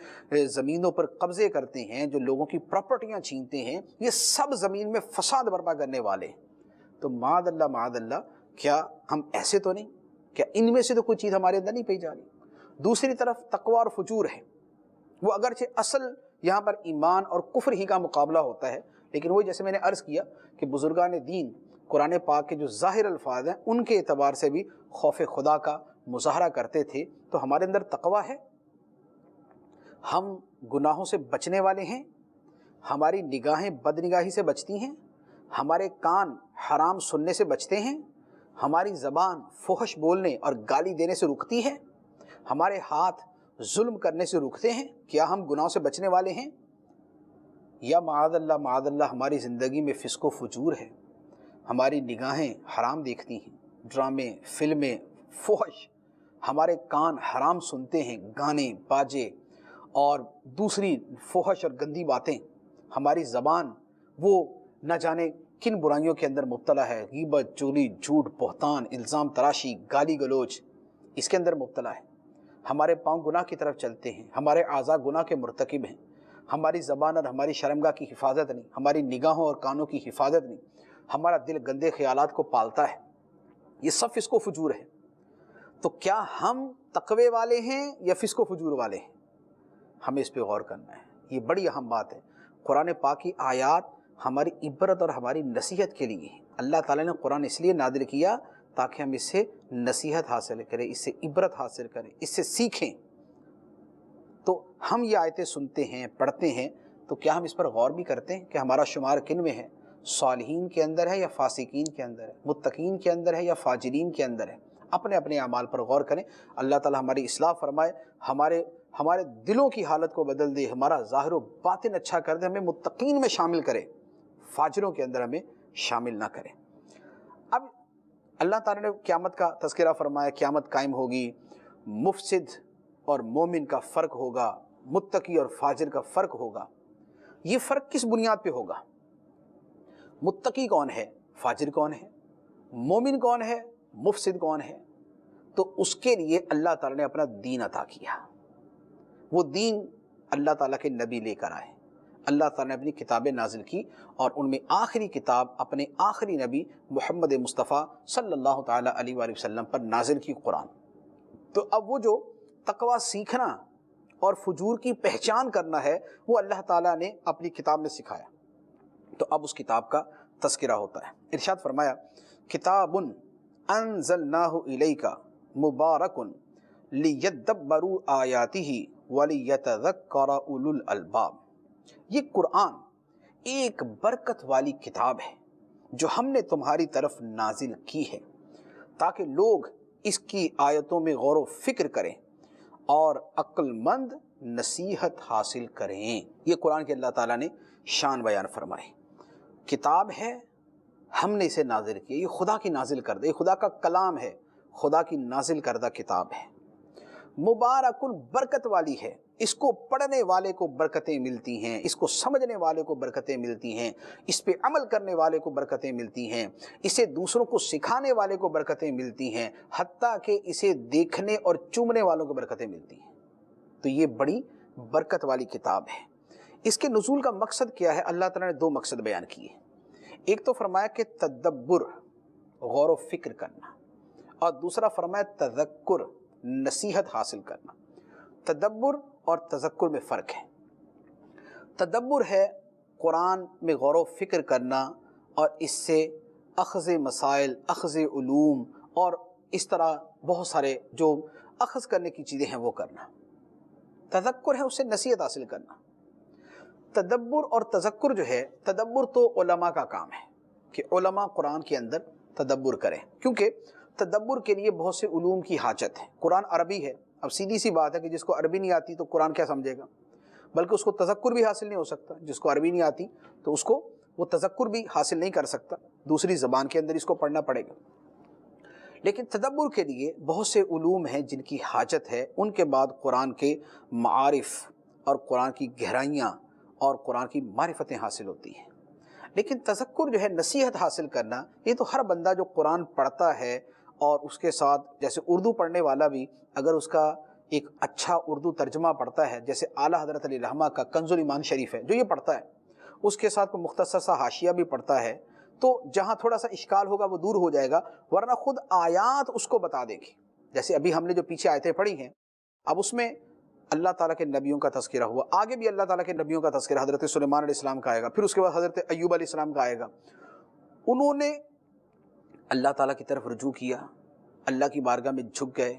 زمینوں پر قبضے کرتے ہیں، جو لوگوں کی پراپرٹیاں چھینتے ہیں، یہ سب زمین میں فساد برپا کرنے والے ہیں۔ تو معاذ اللہ، کیا ہم ایسے تو نہیں؟ کیا ان میں سے تو کوئی چیز ہمارے اندر نہیں پائی جا رہی؟ دوسری طرف تقوی اور فجور ہے، وہ اگرچہ اصل یہاں پر ایمان اور کفر ہی کا مقابلہ ہوتا ہے، لیکن وہ جیسے میں نے عرض کیا کہ بزرگان دین قرآن پاک کے جو ظاہر الفاظ ہیں ان کے اعتبار سے بھی خوف خدا کا مظاہرہ کرتے تھے۔ تو ہمارے اندر تقوی ہے، ہم گناہوں سے بچنے والے ہیں، ہماری نگاہیں بد نگاہی سے بچتی ہیں، ہمارے کان حرام سننے سے بچتے ہیں، ہماری زبان فحش بولنے اور گالی دینے سے رکتی ہے، ہمارے ہاتھ ظلم کرنے سے رکتے ہیں۔ کیا ہم گناہوں سے بچنے والے ہیں؟ یا معاذ اللہ ہماری زندگی میں فسق و فجور ہے، ہماری نگاہیں حرام دیکھتی ہیں، ڈرامے، فلمیں، فحش، ہمارے کان حرام سنتے ہیں، گانے، باجے اور دوسری فحش اور گندی باتیں، ہماری زبان وہ نہ جانے کن برائیوں کے اندر مبتلا ہے، غیبت، چغلی، جھوٹ، بہتان، الزام تراشی، گالی گلوچ، اس کے اندر مبتلا ہے، ہمارے پاؤں گناہ کی طرف چلتے ہیں، ہمارے اعضاء گناہ کے مرتکب ہیں، ہماری زبان اور ہماری شرمگاہ کی حفاظت نہیں، ہماری نگاہوں اور کانوں کی حفاظت نہیں، ہمارا دل گندے خیالات کو پالتا ہے، یہ سب فسق و فجور ہے۔ تو کیا ہم تقوی والے ہیں یا فسق و فجور والے ہیں؟ ہمیں اس پہ غور کرنا ہے، یہ بڑی اہم بات ہے۔ قرآن پاک کی آیات ہماری عبرت اور ہماری نصیحت کے لیے ہیں۔ اللہ تعالیٰ نے قرآن اس لیے نازل کیا تاکہ ہم اس سے نصیحت حاصل کریں، اس سے عبرت حاصل کریں، اس سے سیکھیں۔ تو ہم یہ آیتیں سنتے ہیں، پڑھتے ہیں، تو کیا ہم اس پر غور بھی کرتے ہیں کہ ہمارا شمار کن میں ہے؟ صالحین کے اندر ہے یا فاسقین کے اندر ہے؟ متقین کے اندر ہے یا فاجرین کے اندر ہے؟ اپنے اپنے اعمال پر غور کریں۔ اللہ تعالیٰ ہماری اصلاح فرمائے، ہمارے دلوں کی حالت کو بدل دے، ہمارا ظاہر و باطن اچھا کر دے، ہمیں متقین میں شامل کرے، فاجروں کے اندر ہمیں شامل نہ کرے۔ اب اللہ تعالیٰ نے قیامت کا تذکرہ فرمایا، قیامت قائم ہوگی، مفسد اور مومن کا فرق ہوگا، متقی اور فاجر کا فرق ہوگا۔ یہ فرق کس بنیاد پہ ہوگا؟ متقی کون ہے؟ فاجر کون ہے؟ مومن کون ہے؟ مفسد کون ہے؟ تو اس کے لیے اللہ تعالیٰ نے اپنا دین عطا کیا۔ وہ دین اللہ تعالیٰ کے نبی لے کر آئے، اللہ تعالیٰ نے اپنی کتابیں نازل کی، اور ان میں آخری کتاب اپنے آخری نبی محمد مصطفیٰ صلی اللہ تعالیٰ علیہ وآلہ وسلم پر نازل کی، قرآن۔ تو اب وہ جو تقوی سیکھنا اور فجور کی پہچان کرنا ہے وہ اللہ تعالیٰ نے اپنی کتاب میں سکھایا۔ تو اب اس کتاب کا تذکرہ ہوتا ہے۔ ارشاد فرمایا، کتاب انزلناہ الیک مبارک لیدبروا آیاتہ ولیتذکر اولو الالباب۔ یہ قرآن ایک برکت والی کتاب ہے جو ہم نے تمہاری طرف نازل کی ہے تاکہ لوگ اس کی آیتوں میں غور و فکر کریں اور عقل مند نصیحت حاصل کریں۔ یہ قرآن کے اللہ تعالیٰ نے شان بیان فرمائے۔ کتاب ہے، ہم نے اسے نازل کیا، یہ خدا کی نازل کردہ، یہ خدا کا کلام ہے، خدا کی نازل کردہ کتاب ہے، مبارک برکت والی ہے، اس کو پڑھنے والے کو برکتیں ملتی ہیں، اس کو سمجھنے والے کو برکتیں ملتی ہیں، اس پہ عمل کرنے والے کو برکتیں ملتی ہیں، اسے دوسروں کو سکھانے والے کو برکتیں ملتی ہیں، حتیٰ کہ اسے دیکھنے اور چومنے والوں کو برکتیں ملتی ہیں۔ تو یہ بڑی برکت والی کتاب ہے۔ اس کے نزول کا مقصد کیا ہے؟ اللہ تعالیٰ نے دو مقصد بیان کیے۔ ایک تو فرمایا کہ تدبر، غور و فکر کرنا، اور دوسرا فرمایا تذکر، نصیحت حاصل کرنا۔ تدبر اور تذکر میں فرق ہے۔ تدبر ہے قرآن میں غور و فکر کرنا اور اس سے اخذ مسائل، اخذ علوم اور اس طرح بہت سارے جو اخذ کرنے کی چیزیں ہیں وہ کرنا۔ تذکر ہے اس سے نصیحت حاصل کرنا۔ تدبر اور تذکر جو ہے، تدبر تو علماء کا کام ہے کہ علماء قرآن کے اندر تدبر کریں، کیونکہ تدبر کے لیے بہت سے علوم کی حاجت ہے۔ قرآن عربی ہے، اب سیدھی سی بات ہے کہ جس کو عربی نہیں آتی تو قرآن کیا سمجھے گا، بلکہ اس کو تذکر بھی حاصل نہیں ہو سکتا۔ جس کو عربی نہیں آتی تو اس کو وہ تذکر بھی حاصل نہیں کر سکتا، دوسری زبان کے اندر اس کو پڑھنا پڑے گا۔ لیکن تدبر کے لیے بہت سے علوم ہیں جن کی حاجت ہے، ان کے بعد قرآن کے معارف اور قرآن کی گہرائیاں اور قرآن کی معرفتیں حاصل ہوتی ہیں۔ لیکن تذکر جو ہے، نصیحت حاصل کرنا، یہ تو ہر بندہ جو قرآن پڑھتا ہے اور اس کے ساتھ جیسے اردو پڑھنے والا بھی اگر اس کا ایک اچھا اردو ترجمہ پڑھتا ہے، جیسے اعلیٰ حضرت علی رحمہ کا کنز الایمان شریف ہے جو یہ پڑھتا ہے، اس کے ساتھ کوئی مختصر سا حاشیہ بھی پڑھتا ہے، تو جہاں تھوڑا سا اشکال ہوگا وہ دور ہو جائے گا، ورنہ خود آیات اس کو بتا دے گی۔ جیسے ابھی ہم نے جو پیچھے آیتیں پڑھی ہیں، اب اس میں اللہ تعالیٰ کے نبیوں کا تذکرہ ہوا، آگے بھی اللہ تعالیٰ کے نبیوں کا تذکرہ حضرت سلیمان علیہ السلام کا آئے گا، پھر اس کے بعد حضرت ایوب علیہ السلام کا آئے گا۔ انہوں نے اللہ تعالیٰ کی طرف رجوع کیا، اللہ کی بارگاہ میں جھک گئے،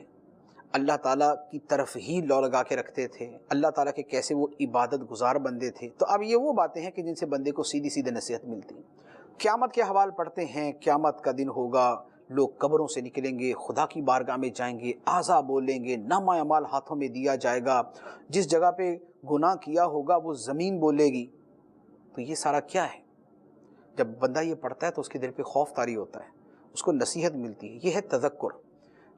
اللہ تعالیٰ کی طرف ہی لو لگا کے رکھتے تھے، اللہ تعالیٰ کے کیسے وہ عبادت گزار بندے تھے۔ تو اب یہ وہ باتیں ہیں کہ جن سے بندے کو سیدھی سیدھے نصیحت ملتی۔ قیامت کے حوال پڑھتے ہیں، قیامت کا دن ہوگا، لوگ قبروں سے نکلیں گے، خدا کی بارگاہ میں جائیں گے، اعضا بولیں گے، نامہ اعمال ہاتھوں میں دیا جائے گا، جس جگہ پہ گناہ کیا ہوگا وہ زمین بولے گی۔ تو یہ سارا کیا ہے؟ جب بندہ یہ پڑھتا ہے تو اس کے دل پہ خوف طاری ہوتا ہے، اس کو نصیحت ملتی ہے۔ یہ ہے تذکر،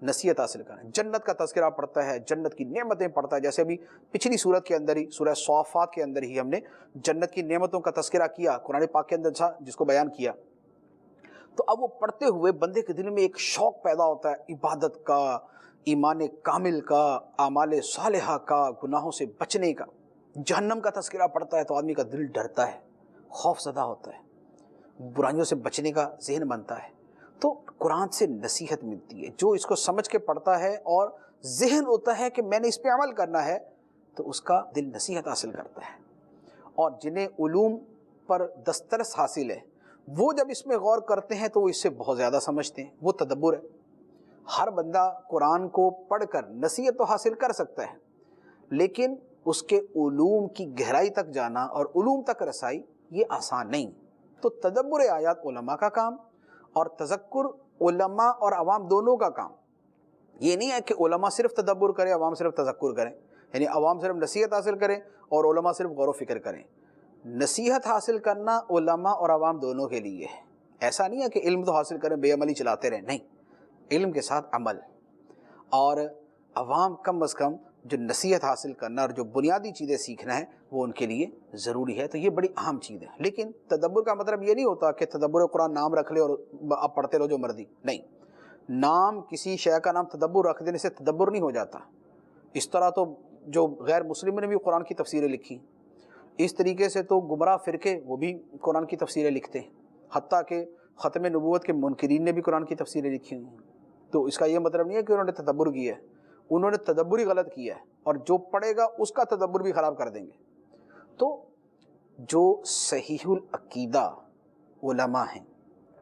نصیحت حاصل کرنا۔ جنت کا تذکرہ پڑھتا ہے، جنت کی نعمتیں پڑھتا ہے، جیسے ابھی پچھلی سورت کے اندر ہی، سورہ صافات کے اندر ہی ہم نے جنت کی نعمتوں کا تذکرہ کیا، قرآن پاک کے اندر تھا جس کو بیان کیا۔ تو اب وہ پڑھتے ہوئے بندے کے دل میں ایک شوق پیدا ہوتا ہے عبادت کا، ایمان کامل کا، اعمال صالحہ کا، گناہوں سے بچنے کا۔ جہنم کا تذکرہ پڑھتا ہے تو آدمی کا دل ڈرتا ہے، خوف زدہ ہوتا ہے، برائیوں سے بچنے کا ذہن بنتا ہے۔ تو قرآن سے نصیحت ملتی ہے، جو اس کو سمجھ کے پڑھتا ہے اور ذہن ہوتا ہے کہ میں نے اس پہ عمل کرنا ہے، تو اس کا دل نصیحت حاصل کرتا ہے۔ اور جنہیں علوم پر دسترس حاصل ہے، وہ جب اس میں غور کرتے ہیں تو وہ اس سے بہت زیادہ سمجھتے ہیں، وہ تدبر ہے۔ ہر بندہ قرآن کو پڑھ کر نصیحت تو حاصل کر سکتا ہے، لیکن اس کے علوم کی گہرائی تک جانا اور علوم تک رسائی یہ آسان نہیں۔ تو تدبر آیات علماء کا کام اور تذکر علماء اور عوام دونوں کا کام۔ یہ نہیں ہے کہ علماء صرف تدبر کریں، عوام صرف تذکر کریں، یعنی عوام صرف نصیحت حاصل کریں اور علماء صرف غور و فکر کریں۔ نصیحت حاصل کرنا علماء اور عوام دونوں کے لیے ہے۔ ایسا نہیں ہے کہ علم تو حاصل کریں، بے عملی چلاتے رہیں، نہیں، علم کے ساتھ عمل۔ اور عوام کم از کم جو نصیحت حاصل کرنا اور جو بنیادی چیزیں سیکھنا ہے وہ ان کے لیے ضروری ہے۔ تو یہ بڑی اہم چیز ہے۔ لیکن تدبر کا مطلب یہ نہیں ہوتا کہ تدبر قرآن نام رکھ لے اور آپ پڑھتے رہو جو مرضی، نہیں۔ نام، کسی شے کا نام تدبر رکھ دینے سے تدبر نہیں ہو جاتا۔ اس طرح تو جو غیر مسلم نے بھی قرآن کی تفسیریں لکھی، اس طریقے سے تو گمراہ فرقے وہ بھی قرآن کی تفسیریں لکھتے ہیں، حتیٰ کہ ختم نبوت کے منکرین نے بھی قرآن کی تفسیریں لکھی ہوئی ہیں۔ تو اس کا یہ مطلب نہیں ہے کہ انہوں نے تدبر کیا ہے، انہوں نے تدبر ہی غلط کیا ہے، اور جو پڑھے گا اس کا تدبر بھی خراب کر دیں گے۔ تو جو صحیح العقیدہ علماء ہیں،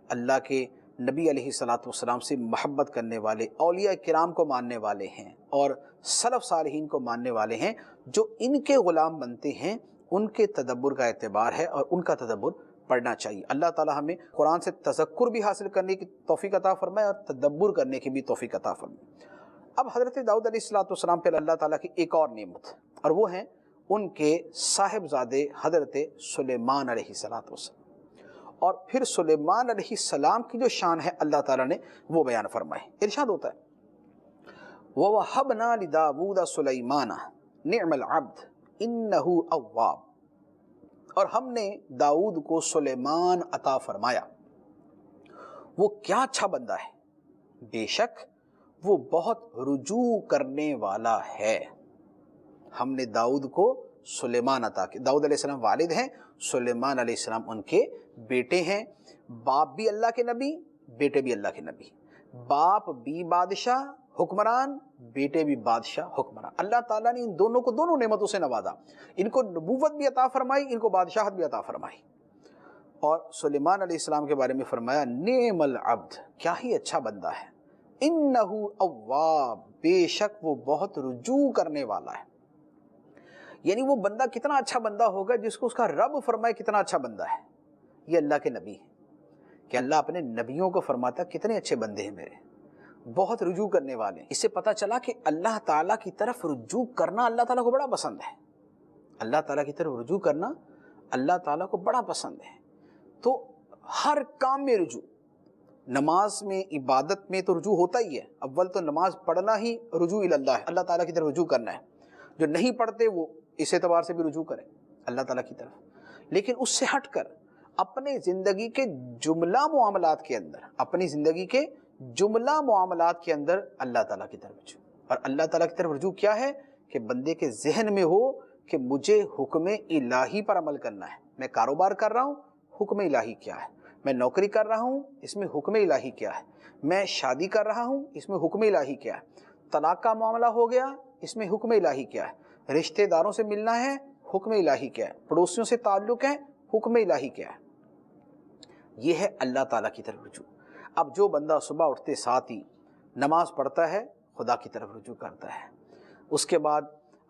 اللہ کے نبی علیہ الصلوۃ والسلام سے محبت کرنے والے، اولیاء کرام کو ماننے والے ہیں اور سلف صالحین کو ماننے والے ہیں، جو ان کے غلام بنتے ہیں، ان کے تدبر کا اعتبار ہے اور ان کا تدبر پڑھنا چاہیے۔ اللہ تعالی ہمیں قرآن سے تذکر بھی حاصل کرنے کی توفیق عطا فرمائے اور تدبر کرنے کی بھی توفیق عطا فرمائے۔ اب حضرت داؤد علیہ الصلوۃ والسلام پہ اللہ تعالیٰ کی ایک اور نعمت، اور وہ ہیں ان کے صاحبزادے حضرت سلیمان علیہ الصلوۃ والسلام۔ اور پھر سلیمان علیہ السلام کی جو شان ہے اللہ تعالیٰ نے وہ بیان فرمائی. ارشاد ہوتا ہے وَوَهَبْنَا لِدَاوُودَ سُلَيْمَانَ نِعْمَ الْعَبْدِ إِنَّهُ أَوَّابٌ, اور ہم نے داؤد کو سلیمان عطا فرمایا, وہ کیا اچھا بندہ ہے, بے شک وہ بہت رجوع کرنے والا ہے. ہم نے داؤد کو سلیمان عطا کیا. داؤد علیہ السلام والد ہیں, سلیمان علیہ السلام ان کے بیٹے ہیں. باپ بھی اللہ کے نبی, بیٹے بھی اللہ کے نبی. باپ بھی بادشاہ حکمران, بیٹے بھی بادشاہ حکمران. اللہ تعالیٰ نے ان دونوں کو دونوں نعمتوں سے نوازا, ان کو نبوت بھی عطا فرمائی, ان کو بادشاہت بھی عطا فرمائی. اور سلیمان علیہ السلام کے بارے میں فرمایا نعم العبد, کیا ہی اچھا بندہ ہے. انہ اواب, بے شک وہ بہت رجوع کرنے والا ہے. یعنی وہ بندہ کتنا اچھا بندہ ہوگا جس کو اس کا رب فرمائے کتنا اچھا بندہ ہے. یہ اللہ کے نبی ہے کہ اللہ اپنے نبیوں کو فرماتا کتنے اچھے بندے ہیں میرے, بہت رجوع کرنے والے ہیں. اس سے پتہ چلا کہ اللہ تعالیٰ کی طرف رجوع کرنا اللہ تعالیٰ کو بڑا پسند ہے. اللہ تعالیٰ کی طرف رجوع کرنا اللہ تعالیٰ کو بڑا پسند ہے. تو ہر کام میں رجوع, نماز میں, عبادت میں تو رجوع ہوتا ہی ہے. اول تو نماز پڑھنا ہی رجوع اللہ ہے, اللہ تعالیٰ کی طرف رجوع کرنا ہے. جو نہیں پڑھتے وہ اس اعتبار سے بھی رجوع کریں اللہ تعالیٰ کی طرف. لیکن اس سے ہٹ کر اپنے زندگی کے جملہ معاملات کے اندر, اپنی زندگی کے جملہ معاملات کے اندر اللہ تعالیٰ کی طرف رجوع. اور اللہ تعالیٰ کی طرف رجوع کیا ہے کہ بندے کے ذہن میں ہو کہ مجھے حکم الہی پر عمل کرنا ہے. میں کاروبار کر رہا ہوں, حکم الہی کیا ہے. میں نوکری کر رہا ہوں, اس میں حکم الہی کیا ہے. میں شادی کر رہا ہوں, اس میں حکم الہی کیا ہے. طلاق کا معاملہ ہو گیا, اس میں حکم الہی کیا ہے. رشتہ داروں سے ملنا ہے, حکم الہی کیا ہے. پڑوسیوں سے تعلق ہے, حکم الہی کیا ہے. یہ ہے اللہ تعالیٰ کی طرف رجوع. اب جو بندہ صبح اٹھتے ساتھ ہی نماز پڑھتا ہے, خدا کی طرف رجوع کرتا ہے. اس کے بعد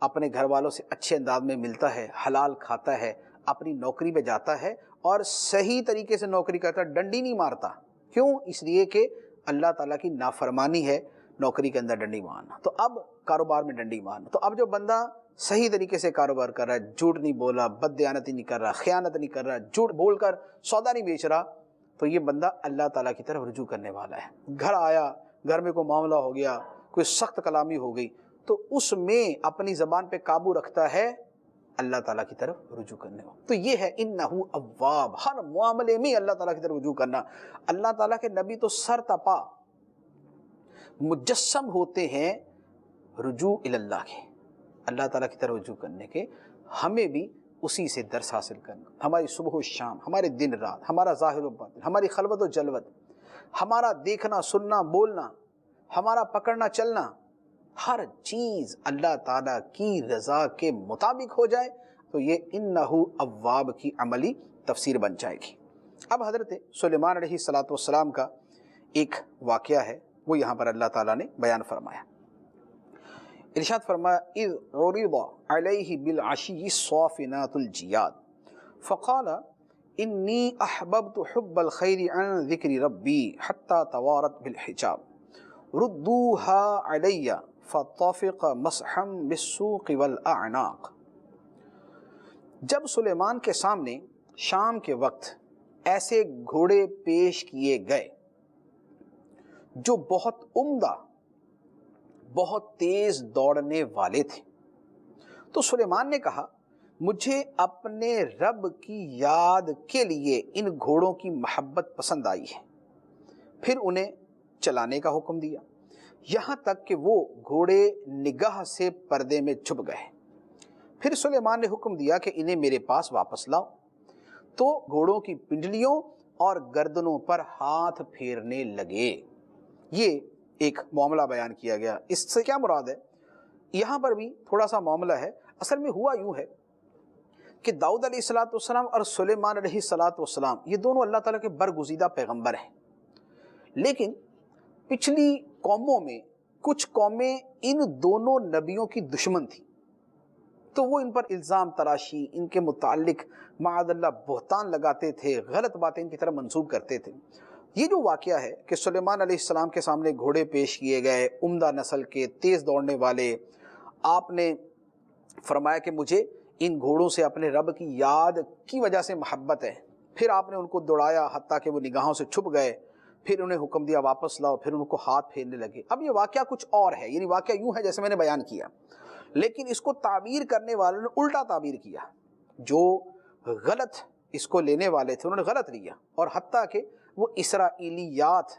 اپنے گھر والوں سے اچھے انداز میں ملتا ہے, حلال کھاتا ہے, اپنی نوکری پہ جاتا ہے اور صحیح طریقے سے نوکری کرتا ہے, ڈنڈی نہیں مارتا. کیوں؟ اس لیے کہ اللہ تعالیٰ کی نافرمانی ہے نوکری کے اندر ڈنڈی مارنا, تو اب کاروبار میں ڈنڈی مارنا. تو اب جو بندہ صحیح طریقے سے کاروبار کر رہا ہے, جھوٹ نہیں بولا, بد دیانتی نہیں کر رہا, خیانت نہیں کر رہا, جھوٹ بول کر سودا نہیں بیچ رہا, تو یہ بندہ اللہ تعالیٰ کی طرف رجوع کرنے والا ہے. گھر آیا, گھر میں کوئی معاملہ ہو گیا, کوئی سخت کلامی ہو گئی, تو اس میں اپنی زبان پہ قابو رکھتا ہے, اللہ تعالیٰ کی طرف رجوع کرنے والا. تو یہ ہے انہ اواب, ہر معاملے میں اللہ تعالیٰ کی طرف رجوع کرنا. اللہ تعالیٰ کے نبی تو سر تپا مجسم ہوتے ہیں رجوع اللہ کے, اللہ تعالیٰ کی طرف رجوع کرنے کے. ہمیں بھی اسی سے درس حاصل کرنا. ہماری صبح و شام, ہمارے دن رات, ہمارا ظاہر و باطن, ہماری خلوت و جلوت, ہمارا دیکھنا سننا بولنا, ہمارا پکڑنا چلنا, ہر چیز اللہ تعالیٰ کی رضا کے مطابق ہو جائے, تو یہ انہ اواب کی عملی تفسیر بن جائے گی. اب حضرت سلیمان علیہ السلام کا ایک واقعہ ہے, وہ یہاں پر اللہ تعالیٰ نے بیان فرمایا. ارشاد فرمایا اذ عرض علیہ بالعشی الصافنات الجیاد فقال انی احببت حب الخیر عن ذکر ربی حتی توارت بالحجاب ردوها علی فطفق مسحا بالسوق والاعناق. جب سلیمان کے سامنے شام کے وقت ایسے گھوڑے پیش کیے گئے جو بہت عمدہ, بہت تیز دوڑنے والے تھے, تو سلیمان نے کہا مجھے اپنے رب کی یاد کے لیے ان گھوڑوں کی محبت پسند آئی ہے. پھر انہیں چلانے کا حکم دیا یہاں تک کہ وہ گھوڑے نگاہ سے پردے میں چھپ گئے. پھر سلیمان نے حکم دیا کہ انہیں میرے پاس واپس لاؤ. تو گھوڑوں کی پنڈلیوں اور گردنوں پر ہاتھ پھیرنے لگے. یہ ایک معاملہ بیان کیا گیا. اس سے کیا مراد ہے؟ یہاں پر بھی تھوڑا سا معاملہ ہے. اصل میں ہوا یوں ہے کہ داؤد علیہ السلام اور سلیمان علیہ السلام یہ دونوں اللہ تعالیٰ کے برگزیدہ پیغمبر ہیں. لیکن پچھلی قوموں میں کچھ قومیں ان دونوں نبیوں کی دشمن تھیں, تو وہ ان پر الزام تراشی, ان کے متعلق معاذ اللہ بہتان لگاتے تھے, غلط باتیں ان کی طرف منسوب کرتے تھے. یہ جو واقعہ ہے کہ سلیمان علیہ السلام کے سامنے گھوڑے پیش کیے گئے, عمدہ نسل کے, تیز دوڑنے والے, آپ نے فرمایا کہ مجھے ان گھوڑوں سے اپنے رب کی یاد کی وجہ سے محبت ہے, پھر آپ نے ان کو دوڑایا حتیٰ کہ وہ نگاہوں سے چھپ گئے، پھر انہیں حکم دیا واپس لاؤ، پھر ان کو ہاتھ پھیرنے لگے۔ اب یہ واقعہ کچھ اور ہے، یعنی واقعہ یوں ہے جیسے میں نے بیان کیا، لیکن اس کو تعبیر کرنے والوں نے الٹا تعبیر کیا۔ جو غلط اس کو لینے والے تھے انہوں نے غلط لیا، اور حتیٰ کہ وہ اسرائیلیات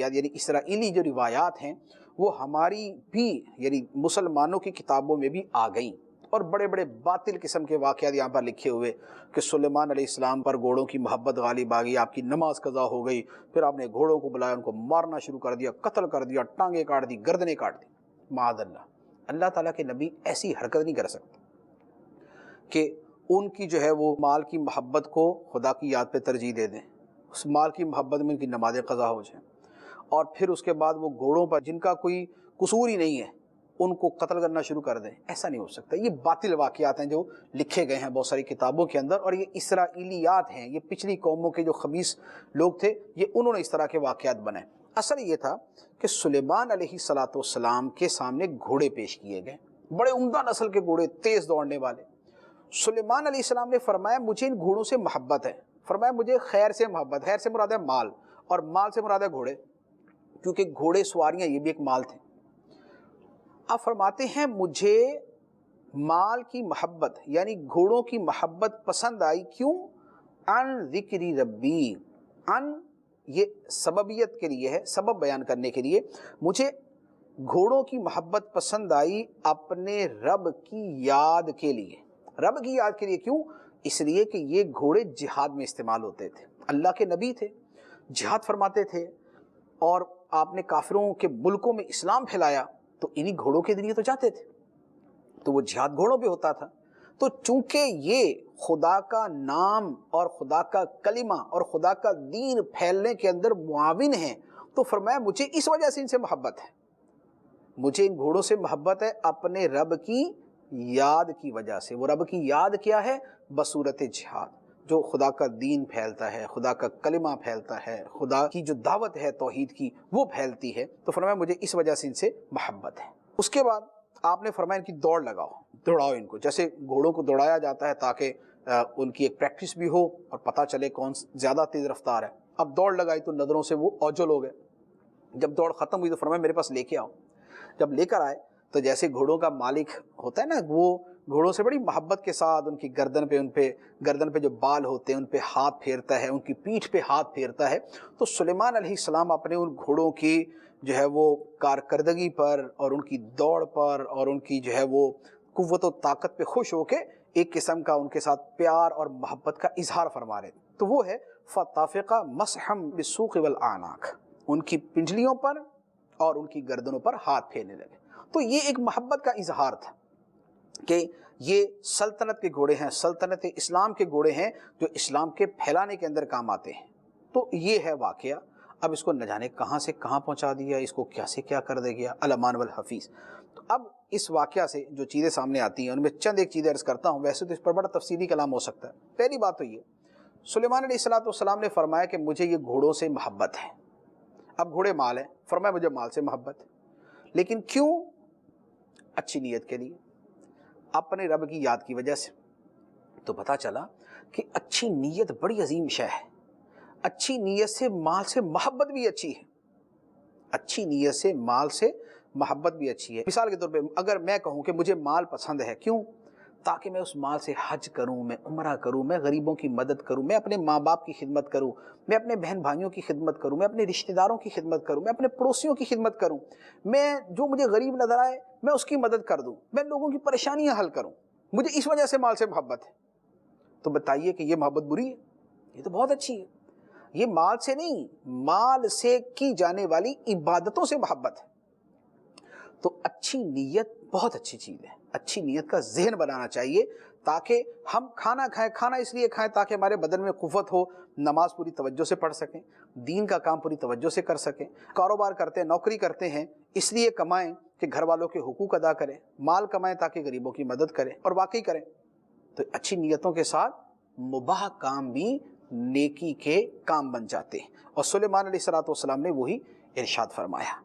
یعنی اسرائیلی جو روایات ہیں وہ ہماری بھی یعنی مسلمانوں کی کتابوں میں بھی آ گئیں، اور بڑے بڑے باطل قسم کے واقعات یہاں پر لکھے ہوئے کہ سلیمان علیہ السلام پر گھوڑوں کی محبت غالب آ گئی، آپ کی نماز قضا ہو گئی، پھر آپ نے گھوڑوں کو بلایا، ان کو مارنا شروع کر دیا، قتل کر دیا، ٹانگیں کاٹ دی، گردنیں کاٹ دی۔ معاذ اللہ، اللہ تعالیٰ کے نبی ایسی حرکت نہیں کر سکتے کہ ان کی جو ہے وہ مال کی محبت کو خدا کی یاد پہ ترجیح دے دیں، اس مال کی محبت میں ان کی نمازیں قضا ہو جائیں، اور پھر اس کے بعد وہ گھوڑوں پر جن کا کوئی قصور ہی نہیں ہے ان کو قتل کرنا شروع کر دیں۔ ایسا نہیں ہو سکتا۔ یہ باطل واقعات ہیں جو لکھے گئے ہیں بہت ساری کتابوں کے اندر، اور یہ اسرائیلیات ہیں، یہ پچھلی قوموں کے جو خبیث لوگ تھے یہ انہوں نے اس طرح کے واقعات بنائے۔ اصل یہ تھا کہ سلیمان علیہ السلام کے سامنے گھوڑے پیش کیے گئے، بڑے عمدہ نسل کے گھوڑے، تیز دوڑنے والے۔ سلیمان علیہ السلام نے فرمایا مجھے ان گھوڑوں سے محبت ہے، فرمایا مجھے خیر سے محبت، خیر سے مراد ہے مال، اور مال سے مراد ہے گھوڑے، کیونکہ گھوڑے سواریاں یہ بھی ایک مال تھے۔ آپ فرماتے ہیں مجھے مال کی محبت یعنی گھوڑوں کی محبت پسند آئی، کیوں؟ ان ذکر ربی، ان یہ سببیت کے لیے ہے، سبب بیان کرنے کے لیے، مجھے گھوڑوں کی محبت پسند آئی اپنے رب کی یاد کے لیے۔ رب کی یاد کے لیے کیوں؟ اس لیے کہ یہ گھوڑے جہاد میں استعمال ہوتے تھے، اللہ کے نبی تھے، جہاد فرماتے تھے، اور آپ نے کافروں کے ملکوں میں اسلام پھیلایا تو انہی گھوڑوں کے ذریعے تو جاتے تھے، تو وہ جہاد گھوڑوں پہ ہوتا تھا۔ تو چونکہ یہ خدا کا نام اور خدا کا کلمہ اور خدا کا دین پھیلنے کے اندر معاون ہیں، تو فرمایا مجھے اس وجہ سے ان سے محبت ہے، مجھے ان گھوڑوں سے محبت ہے اپنے رب کی یاد کی وجہ سے۔ وہ رب کی یاد کیا ہے؟ بصورت جہاد، جو خدا کا دین پھیلتا ہے، خدا کا کلمہ پھیلتا ہے، خدا کی جو دعوت ہے توحید کی وہ پھیلتی ہے، تو فرمایا مجھے اس وجہ سے ان سے محبت ہے۔ اس کے بعد آپ نے فرمایا ان کی دوڑ لگاؤ، دوڑاؤ ان کو، جیسے گھوڑوں کو دوڑایا جاتا ہے تاکہ ان کی ایک پریکٹس بھی ہو اور پتہ چلے کون زیادہ تیز رفتار ہے۔ اب دوڑ لگائی تو نظروں سے وہ اوجل ہو گئے، جب دوڑ ختم ہوئی تو فرمایا میرے پاس لے کے آؤ۔ جب لے کر آئے تو جیسے گھوڑوں کا مالک ہوتا ہے نا، وہ گھوڑوں سے بڑی محبت کے ساتھ ان کی گردن پہ جو بال ہوتے ہیں ان پہ ہاتھ پھیرتا ہے، ان کی پیٹھ پہ ہاتھ پھیرتا ہے۔ تو سلیمان علیہ السلام اپنے ان گھوڑوں کی جو ہے وہ کارکردگی پر اور ان کی دوڑ پر اور ان کی جو ہے وہ قوت و طاقت پہ خوش ہو کے ایک قسم کا ان کے ساتھ پیار اور محبت کا اظہار فرما رہے، تو وہ ہے فَطَفِقَ مَسْحًا بِالسُّوقِ وَالْأَعْنَاقِ، ان کی پنجلیوں پر اور ان کی گردنوں پر ہاتھ پھیرنے لگے۔ تو یہ ایک محبت کا اظہار تھا کہ یہ سلطنت کے گھوڑے ہیں، سلطنت اسلام کے گھوڑے ہیں جو اسلام کے پھیلانے کے اندر کام آتے ہیں۔ تو یہ ہے واقعہ۔ اب اس کو نہ جانے کہاں سے کہاں پہنچا دیا، اس کو کیا سے کیا کر دے گیا، الامان والحفیظ۔ تو اب اس واقعہ سے جو چیزیں سامنے آتی ہیں ان میں چند ایک چیزیں عرض کرتا ہوں، ویسے تو اس پر بڑا تفصیلی کلام ہو سکتا ہے۔ پہلی بات تو یہ، سلیمان علیہ السلام نے فرمایا کہ مجھے یہ گھوڑوں سے محبت ہے۔ اب گھوڑے مال ہیں، فرمایا مجھے مال سے محبت ہے، لیکن کیوں؟ اچھی نیت کے لیے، اپنے رب کی یاد کی وجہ سے۔ تو پتہ چلا کہ اچھی نیت بڑی عظیم شے ہے، اچھی نیت سے مال سے محبت بھی اچھی ہے، اچھی نیت سے مال سے محبت بھی اچھی ہے۔ مثال کے طور پہ اگر میں کہوں کہ مجھے مال پسند ہے، کیوں؟ تاکہ میں اس مال سے حج کروں، میں عمرہ کروں، میں غریبوں کی مدد کروں، میں اپنے ماں باپ کی خدمت کروں، میں اپنے بہن بھائیوں کی خدمت کروں، میں اپنے رشتہ داروں کی خدمت کروں، میں اپنے پڑوسیوں کی خدمت کروں، میں جو مجھے غریب نظر آئے میں اس کی مدد کر دوں، میں لوگوں کی پریشانیاں حل کروں، مجھے اس وجہ سے مال سے محبت ہے۔ تو بتائیے کہ یہ محبت بری ہے؟ یہ تو بہت اچھی ہے۔ یہ مال سے نہیں، مال سے کی جانے والی عبادتوں سے محبت ہے۔ تو اچھی نیت بہت اچھی چیز ہے، اچھی نیت کا ذہن بنانا چاہیے تاکہ ہم کھانا کھائیں، کھانا اس لیے کھائیں تاکہ ہمارے بدن میں قوت ہو، نماز پوری توجہ سے پڑھ سکیں، دین کا کام پوری توجہ سے کر سکیں، کاروبار کرتے ہیں، نوکری کرتے ہیں، اس لیے کمائیں کہ گھر والوں کے حقوق ادا کریں، مال کمائیں تاکہ غریبوں کی مدد کریں، اور واقعی کریں۔ تو اچھی نیتوں کے ساتھ مباح کام بھی نیکی کے کام بن جاتے ہیں، اور سلیمان علیہ السلام نے وہی ارشاد فرمایا۔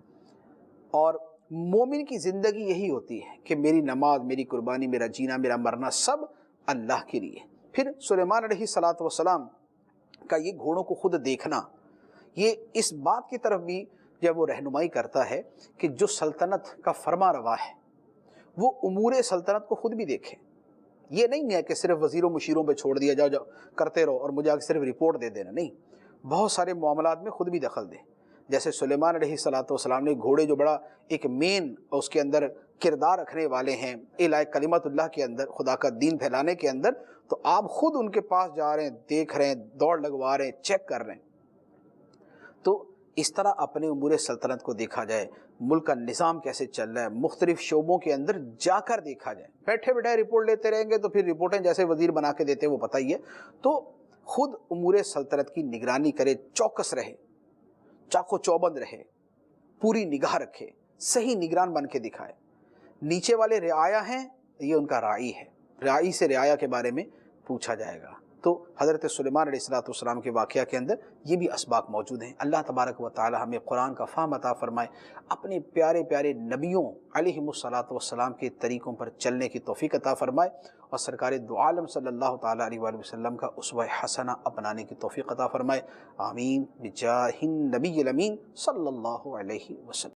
اور مومن کی زندگی یہی ہوتی ہے کہ میری نماز، میری قربانی، میرا جینا، میرا مرنا سب اللہ کے لیے۔ پھر سلیمان علیہ السلام کا یہ گھوڑوں کو خود دیکھنا، یہ اس بات کی طرف بھی جب وہ رہنمائی کرتا ہے کہ جو سلطنت کا فرما روا ہے وہ امور سلطنت کو خود بھی دیکھے۔ یہ نہیں ہے کہ صرف وزیر و مشیروں پہ چھوڑ دیا جاؤ کرتے رہو اور مجھے صرف رپورٹ دے دینا، نہیں، بہت سارے معاملات میں خود بھی دخل دے۔ جیسے سلیمان علیہ السلام نے گھوڑے جو بڑا ایک مین اس کے اندر کردار رکھنے والے ہیں اعلاء کلمت اللہ کے اندر، خدا کا دین پھیلانے کے اندر، تو آپ خود ان کے پاس جا رہے ہیں، دیکھ رہے ہیں، دوڑ لگوا رہے ہیں، چیک کر رہے ہیں۔ تو اس طرح اپنے امور سلطنت کو دیکھا جائے، ملک کا نظام کیسے چل رہا ہے، مختلف شعبوں کے اندر جا کر دیکھا جائے۔ بیٹھے بیٹھے رپورٹ لیتے رہیں گے تو پھر رپورٹیں جیسے وزیر بنا کے دیتے وہ پتہ ہی ہے۔ تو خود امور سلطنت کی نگرانی کرے، چوکس رہے، چاق و چوبند رہے، پوری نگاہ رکھے، صحیح نگران بن کے دکھائے۔ نیچے والے رعایا ہیں، یہ ان کا راعی ہے، راعی سے رعایا کے بارے میں پوچھا جائے گا۔ تو حضرت سلیمان علیہ السلام کے واقعہ کے اندر یہ بھی اسباق موجود ہیں۔ اللہ تبارک و تعالی ہمیں قرآن کا فہم عطا فرمائے، اپنے پیارے پیارے نبیوں علیہم السلام کے طریقوں پر چلنے کی توفیق عطا فرمائے، اور سرکار دو عالم صلی اللہ تعالی علیہ وآلہ وسلم کا اسوہ حسنہ اپنانے کی توفیق عطا فرمائے۔ آمین بجاہ النبی الامین صلی اللہ علیہ وسلم۔